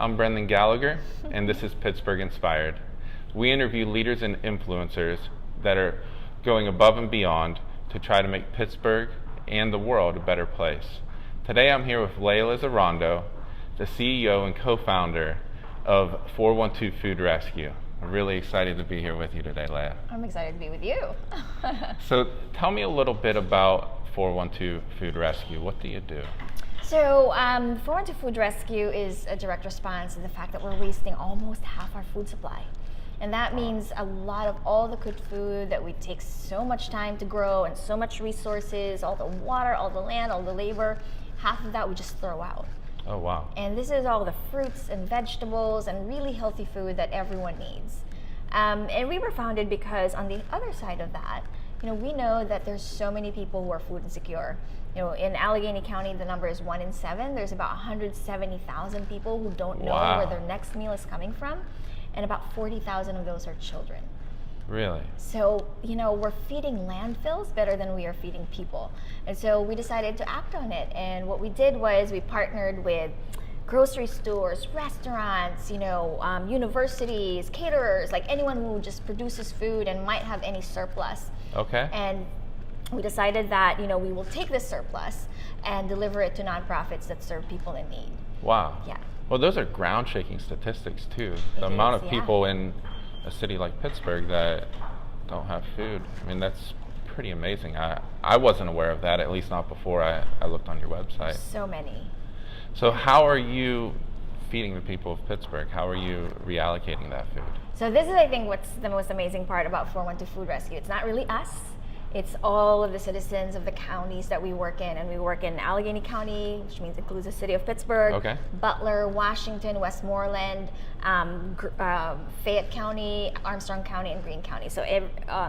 I'm Brendan Gallagher, and this is Pittsburgh Inspired. We interview leaders and influencers that are going above and beyond to try to make Pittsburgh and the world a better place. Today I'm here with Leah Lizarondo, the CEO and co-founder of 412 Food Rescue. I'm really excited to be here with you today, Leah. I'm excited to be with you. So tell me a little bit about 412 Food Rescue. What do you do? So 412 Food Rescue is a direct response to the fact that we're wasting almost half our food supply. And that means a lot of all the cooked food that we take so much time to grow and so much resources, all the water, all the land, all the labor, half of that we just throw out. Oh, wow. And this is all the fruits and vegetables and really healthy food that everyone needs. And we were founded because on the other side of that, we know that there's so many people who are food insecure. In Allegheny County, the number is 1 in 7. There's about 170,000 people who don't know where their next meal is coming from. And about 40,000 of those are children. Really? So, we're feeding landfills better than we are feeding people. And so we decided to act on it. And what we did was we partnered with grocery stores, restaurants, universities, caterers, like anyone who just produces food and might have any surplus. Okay. And we decided that, we will take this surplus and deliver it to nonprofits that serve people in need. Wow. Yeah. Well, those are ground-shaking statistics, too. The amount of people in a city like Pittsburgh that don't have food. I mean, that's pretty amazing. I wasn't aware of that, at least not before I looked on your website. So many. So how are you feeding the people of Pittsburgh? How are you reallocating that food? So this is, I think, what's the most amazing part about 412 Food Rescue. It's not really us. It's all of the citizens of the counties that we work in. And we work in Allegheny County, which means includes the city of Pittsburgh, Butler, Washington, Westmoreland, Fayette County, Armstrong County, and Greene County. So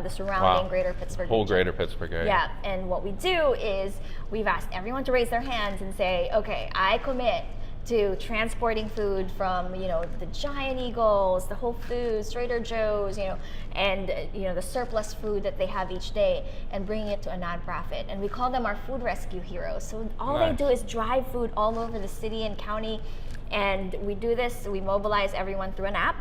the surrounding greater Pittsburgh whole region. Greater Pittsburgh area. Yeah, and what we do is we've asked everyone to raise their hands and say, okay, I commit to transporting food from, the Giant Eagles, the Whole Foods, Trader Joe's, and the surplus food that they have each day, and bringing it to a nonprofit. And we call them our food rescue heroes. So all they do is drive food all over the city and county, and we do this. We mobilize everyone through an app.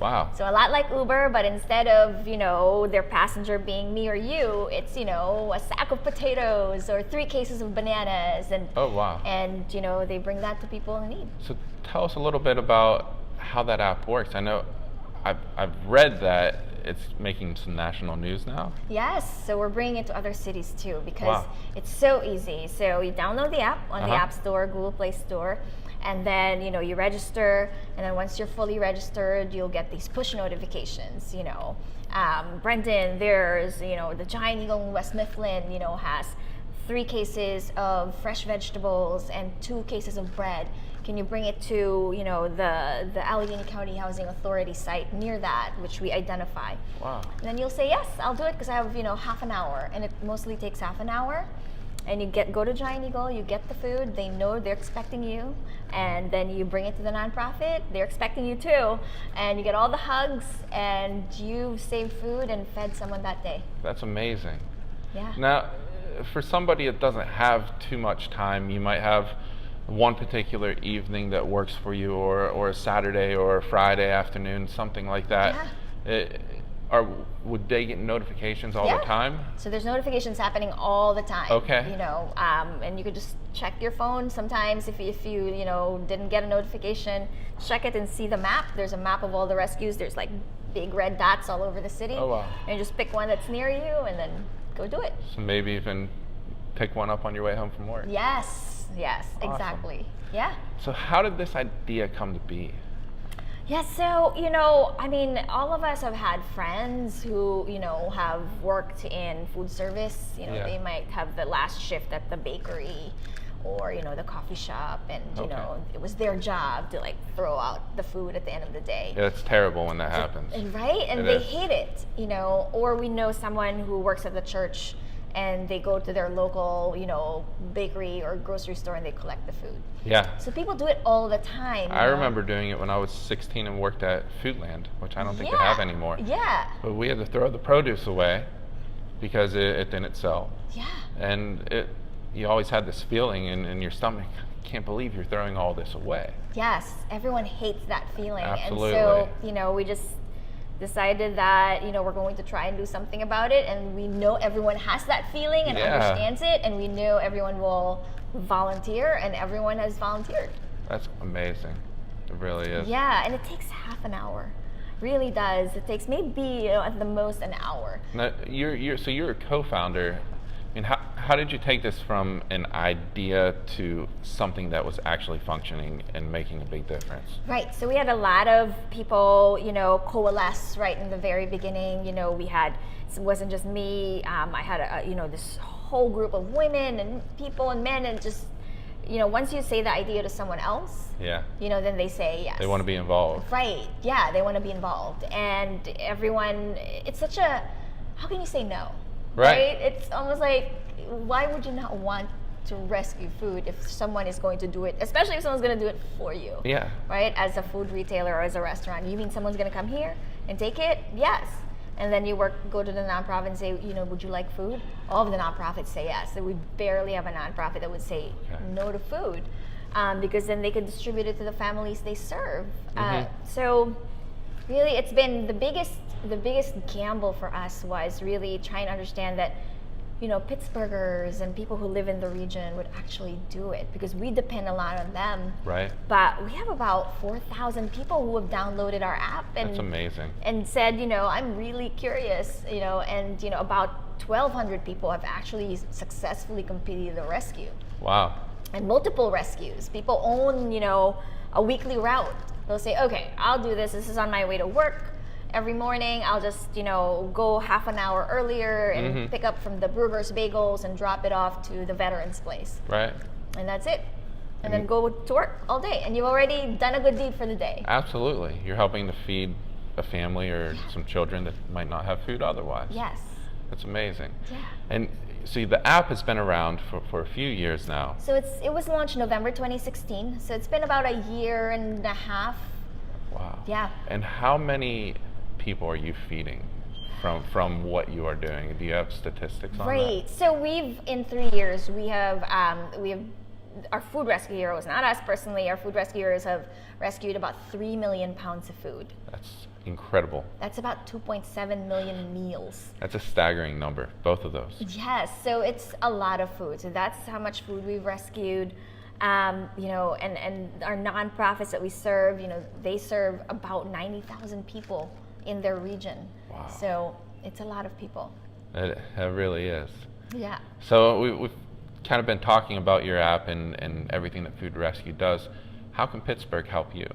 Wow. So a lot like Uber, but instead of, their passenger being me or you, it's, a sack of potatoes or 3 cases of bananas. And, oh, wow. And, they bring that to people in need. So tell us a little bit about how that app works. I know I've read that it's making some national news now. Yes, so we're bringing it to other cities too because it's so easy. So you download the app on the App Store, Google Play Store, and then you register, and then once you're fully registered, you'll get these push notifications. Brendan, there's the Giant Eagle in West Mifflin, has 3 cases of fresh vegetables and 2 cases of bread. Can you bring it to the Allegheny County Housing Authority site near that, which we identify? Wow. And then you'll say yes, I'll do it because I have half an hour, and it mostly takes half an hour. And you go to Giant Eagle, you get the food, they know they're expecting you, and then you bring it to the nonprofit, they're expecting you too, and you get all the hugs, and you've saved food and fed someone that day. That's amazing. Yeah. Now, for somebody that doesn't have too much time, you might have one particular evening that works for you, or a Saturday or a Friday afternoon, something like that. Yeah. Would they get notifications all the time? So there's notifications happening all the time. Okay. And you could just check your phone sometimes if you didn't get a notification, check it and see the map. There's a map of all the rescues. There's like big red dots all over the city. Oh, wow. And you just pick one that's near you and then go do it. So maybe even pick one up on your way home from work. Yes, awesome. Exactly. Yeah. So how did this idea come to be? Yeah, so, all of us have had friends who, have worked in food service. They might have the last shift at the bakery or, the coffee shop, and, it was their job to, throw out the food at the end of the day. Yeah, it's terrible when that happens. Right? And they hate it, or we know someone who works at the church and they go to their local, bakery or grocery store and they collect the food. Yeah. So people do it all the time. I remember doing it when I was 16 and worked at Foodland, which I don't think they have anymore. Yeah. But we had to throw the produce away because it didn't sell. Yeah. And you always had this feeling in your stomach, can't believe you're throwing all this away. Yes, everyone hates that feeling. Absolutely. And so, we just decided that, we're going to try and do something about it. And we know everyone has that feeling and understands it. And we know everyone will volunteer, and everyone has volunteered. That's amazing. It really is. Yeah, and it takes half an hour. Really does. It takes maybe at the most an hour. Now, you're a co-founder. I mean, how did you take this from an idea to something that was actually functioning and making a big difference? Right. So we had a lot of people, coalesce right in the very beginning. It wasn't just me. I had this whole group of women and people and men, and just once you say the idea to someone else, then they say yes. They want to be involved. Right. Yeah, they want to be involved. And everyone, it's such a, how can you say no? Right? It's almost like, why would you not want to rescue food if someone is going to do it, especially if someone's going to do it for you? Yeah. Right? As a food retailer or as a restaurant, you mean someone's going to come here and take it? Yes. And then you go to the nonprofit and say, would you like food? All of the nonprofits say yes. So we barely have a nonprofit that would say no to food, because then they could distribute it to the families they serve. So really, it's been the biggest gamble for us was really trying to understand that, Pittsburghers and people who live in the region would actually do it, because we depend a lot on them. Right. But we have about 4,000 people who have downloaded our app and that's amazing. And said, I'm really curious, and about 1,200 people have actually successfully completed the rescue. Wow. And multiple rescues. People own, a weekly route. They'll say, okay, I'll do this. This is on my way to work. Every morning, I'll just, go half an hour earlier and pick up from the Brugger's Bagels and drop it off to the veterans place. Right. And that's it. And then go to work all day. And you've already done a good deed for the day. Absolutely. You're helping to feed a family or some children that might not have food otherwise. Yes. That's amazing. Yeah. And see, the app has been around for a few years now. So it was launched November 2016. So it's been about a year and a half. Wow. Yeah. And how many people are you feeding from what you are doing? Do you have statistics on that? Right. So in 3 years, we have our food rescue heroes, not us personally, our food rescue heroes have rescued about 3 million pounds of food. That's incredible. That's about 2.7 million meals. That's a staggering number, both of those. Yes, so it's a lot of food. So that's how much food we've rescued. And our nonprofits that we serve, they serve about 90,000 people in their region. Wow. So it's a lot of people. It really is. Yeah. So we've kind of been talking about your app and everything that Food Rescue does. How can Pittsburgh help you?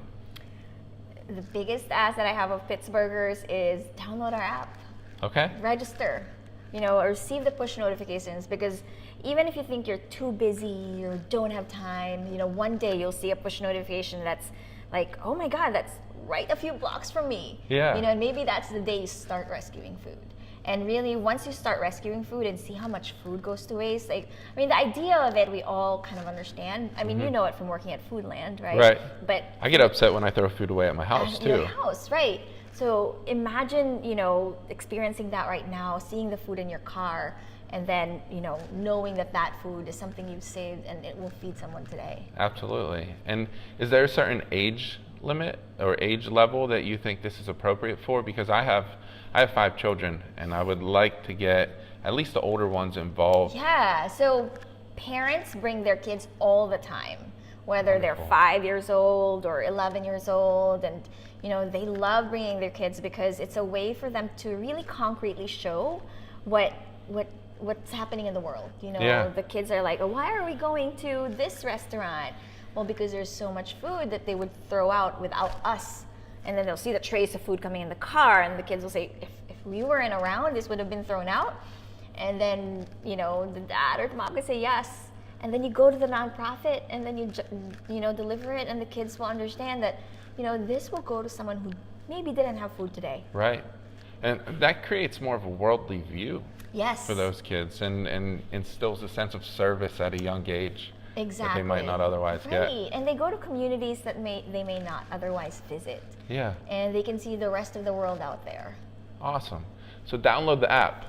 The biggest ask that I have of Pittsburghers is download our app. Okay. Register. Receive the push notifications, because even if you think you're too busy or don't have time, one day you'll see a push notification that's like, oh my God, that's right a few blocks from me. Yeah. And maybe that's the day you start rescuing food. And really, once you start rescuing food and see how much food goes to waste, the idea of it, we all kind of understand. I mean, you know it from working at Foodland, right? Right. But I get upset when I throw food away at my house, too. Your house, right. So imagine, experiencing that right now, seeing the food in your car, and then, knowing that food is something you've saved and it will feed someone today. Absolutely. And is there a certain age limit or age level that you think this is appropriate for? Because I have 5 children, and I would like to get at least the older ones involved. Yeah, so parents bring their kids all the time, whether they're 5 years old or 11 years old, and they love bringing their kids because it's a way for them to really concretely show what's happening in the world. The kids are like, oh, why are we going to this restaurant? Well, because there's so much food that they would throw out without us. And then they'll see the trays of food coming in the car, and the kids will say, if we weren't around, this would have been thrown out. And then, the dad or the mom could say yes. And then you go to the nonprofit, and then you deliver it, and the kids will understand that, this will go to someone who maybe didn't have food today. Right. And that creates more of a worldly view. Yes. For those kids, and instills a sense of service at a young age. Exactly. That they might not otherwise get. Right, and they go to communities that they may not otherwise visit. Yeah. And they can see the rest of the world out there. Awesome. So download the app.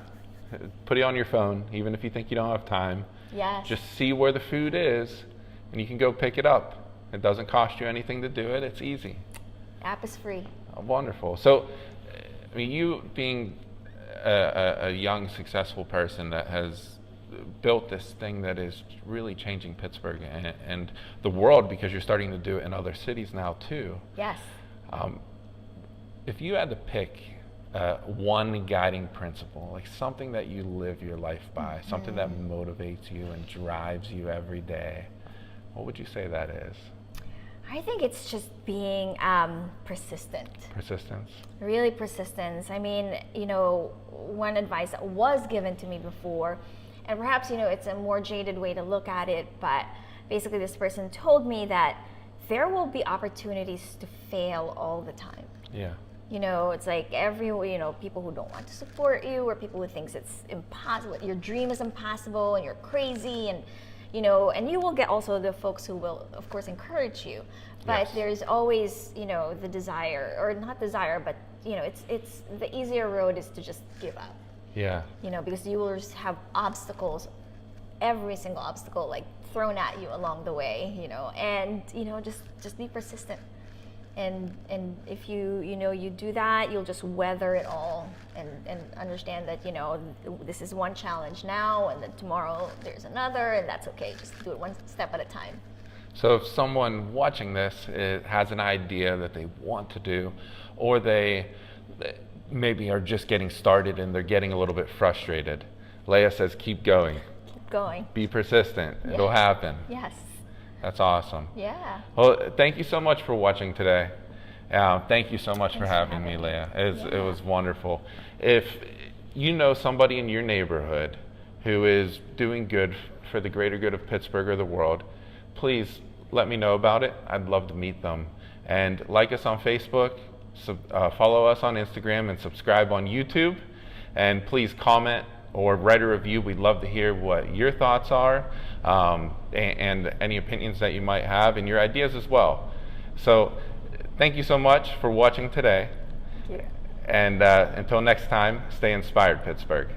Put it on your phone, even if you think you don't have time. Yes. Just see where the food is, and you can go pick it up. It doesn't cost you anything to do it. It's easy. App is free. Wonderful. So, I mean, you being a young, successful person that has built this thing that is really changing Pittsburgh and the world, because you're starting to do it in other cities now too. Yes. If you had to pick one guiding principle, like something that you live your life by, something that motivates you and drives you every day, what would you say that is? I think it's just being persistent. Persistence? Really persistence. I mean, one advice that was given to me before, and perhaps, it's a more jaded way to look at it, but basically this person told me that there will be opportunities to fail all the time. Yeah. It's like people who don't want to support you, or people who thinks it's impossible, your dream is impossible and you're crazy, and and you will get also the folks who will, of course, encourage you. But yes, there's always, the desire, or not desire, but it's the easier road is to just give up. Yeah. Because you will just have obstacles, every single obstacle like thrown at you along the way, and just be persistent. And if you do that, you'll just weather it all and understand that, this is one challenge now, and then tomorrow there's another, and that's okay. Just do it one step at a time. So if someone watching this has an idea that they want to do, or they maybe are just getting started and they're getting a little bit frustrated, Leah says keep going. Keep going. Be persistent. Yes. It'll happen. Yes. That's awesome. Yeah. Well, thank you so much for watching today. Thank you so much for having me, Leah. It was wonderful. If you know somebody in your neighborhood who is doing good for the greater good of Pittsburgh or the world, please let me know about it. I'd love to meet them. And like us on Facebook, follow us on Instagram, and subscribe on YouTube. And please comment or write a review. We'd love to hear what your thoughts are, and any opinions that you might have, and your ideas as well. So thank you so much for watching today. Thank you. And until next time, stay inspired, Pittsburgh.